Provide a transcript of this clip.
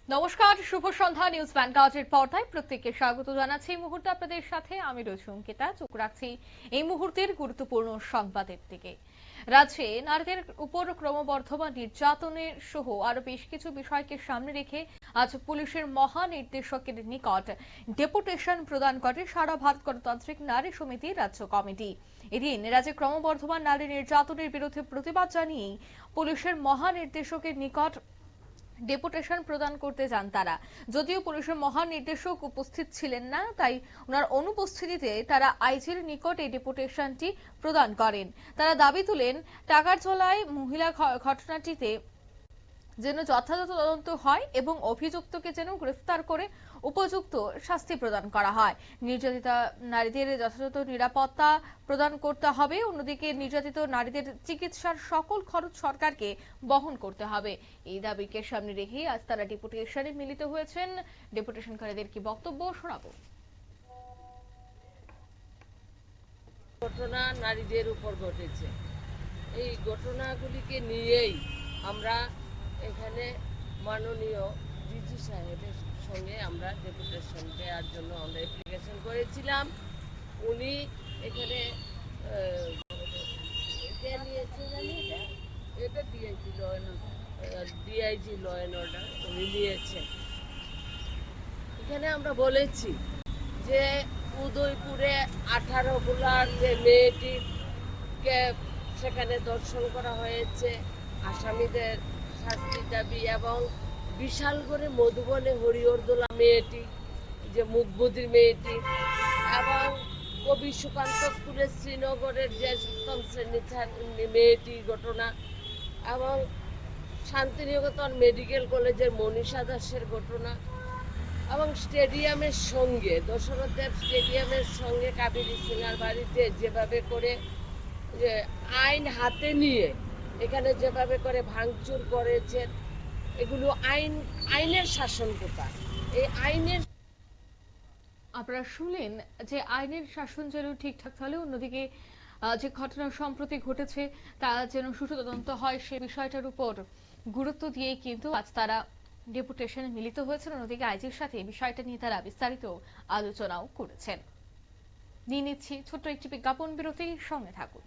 নমস্কার, শুভ সন্ধ্যা। নিউজ ভ্যানগার্ডের পর্দায় প্রত্যেককে স্বাগত জানাচ্ছি। এই মুহূর্তে আপনাদের সাথে আমি রয়েছি অঙ্কিতা। চোখ রাখছি এই মুহূর্তের গুরুত্বপূর্ণ সংবাদের দিকে। রাজ্যে নারীদের উপর ক্রমবর্ধমান নির্যাতনের সহ আরো বেশ কিছু বিষয়কে সামনে রেখে আজ পুলিশের মহানির্দেশকের নিকট ডেপুটেশন প্রদান করে সারা ভারত গণতান্ত্রিক নারী সমিতির রাজ্য কমিটি। এদিন রাজ্যে ক্রমবর্ধমান নারী নির্যাতনের বিরুদ্ধে প্রতিবাদ জানিয়েই পুলিশের মহানির্দেশকের নিকট ডেপুটেশন প্রদান করতে যান তারা। যদিও পুলিশের মহানির্দেশক উপস্থিত ছিলেন না, তাই ওনার অনুপস্থিতিতে তারা আইজির নিকট এই ডেপুটেশনটি প্রদান করেন। তারা দাবি তুলেন টাকার ঝোলায় মহিলা ঘটনাটিতে যেন যথাযথ তদন্ত হয় এবং অভিযুক্তকে যেন গ্রেফতার করে উপযুক্ত শাস্তি প্রদান করা হয়। নির্যাতিতা নারীদের যথাযথ নিরাপত্তা প্রদান করতে হবে। অন্যদিকে নির্যাতিত নারীদের চিকিৎসার সকল খরচ সরকারকে বহন করতে হবে। এই দাবিকে সামনে রেখে আজ তারা ডেপুটেশনে মিলিত হয়েছেন। ডেপুটেশনকারীদের কি বক্তব্য শোনাবো। ঘটনা নারীদের উপর ঘটেছে, এই ঘটনাগুলিকে নিয়েই আমরা এখানে মাননীয় ডিজি সাহেবের সঙ্গে আমরা ডেপুটেশন দেওয়ার জন্য আমরা অ্যাপ্লিকেশন করেছিলাম। উনি এখানে এটা ডিআইজি ল অ্যান্ড অর্ডার উনি নিয়েছেন। এখানে আমরা বলেছি যে উদয়পুরে 18 বোলার যে মেয়েটিকে সেখানে দর্শন করা হয়েছে, আসামিদের শাস্তির দাবি, এবং বিশালগড়ে মধুবনে হরিহরদোলা মেয়েটি যে মুখবধির মেয়েটি, এবং কবি সুকান্ত স্কুলের শ্রীনগরের যে 7ম শ্রেণীর মেয়েটি ঘটনা, এবং শান্তিনিকেতন মেডিকেল কলেজের মনীষা দাসের ঘটনা, এবং স্টেডিয়ামের সঙ্গে দশরথদেব স্টেডিয়ামের সঙ্গে কাবেরী সিংহার বাড়িতে যেভাবে করে যে আইন হাতে নিয়ে এখানে যেভাবে করে ভাঙচুর করেছেন, এগুলো আইনের শাসন কোথায়? এই আইনের আপনারা শুনলেন যে আইনের শাসন যেন ঠিকঠাক চলে, অন্যদিকে যে ঘটনা সম্প্রতি ঘটেছে তা যেন সুষ্ঠু তদন্ত হয় সে বিষয়টার উপর গুরুত্ব দিয়ে কিন্তু আজ তারা ডেপুটেশনে মিলিত হয়েছেন। অন্যদিকে আইজির সাথে এই বিষয়টা নিয়ে তারা বিস্তারিত আলোচনাও করেছেন। নিয়ে নিচ্ছি ছোট্ট একটি বিজ্ঞাপন বিরতি, সঙ্গে থাকুন।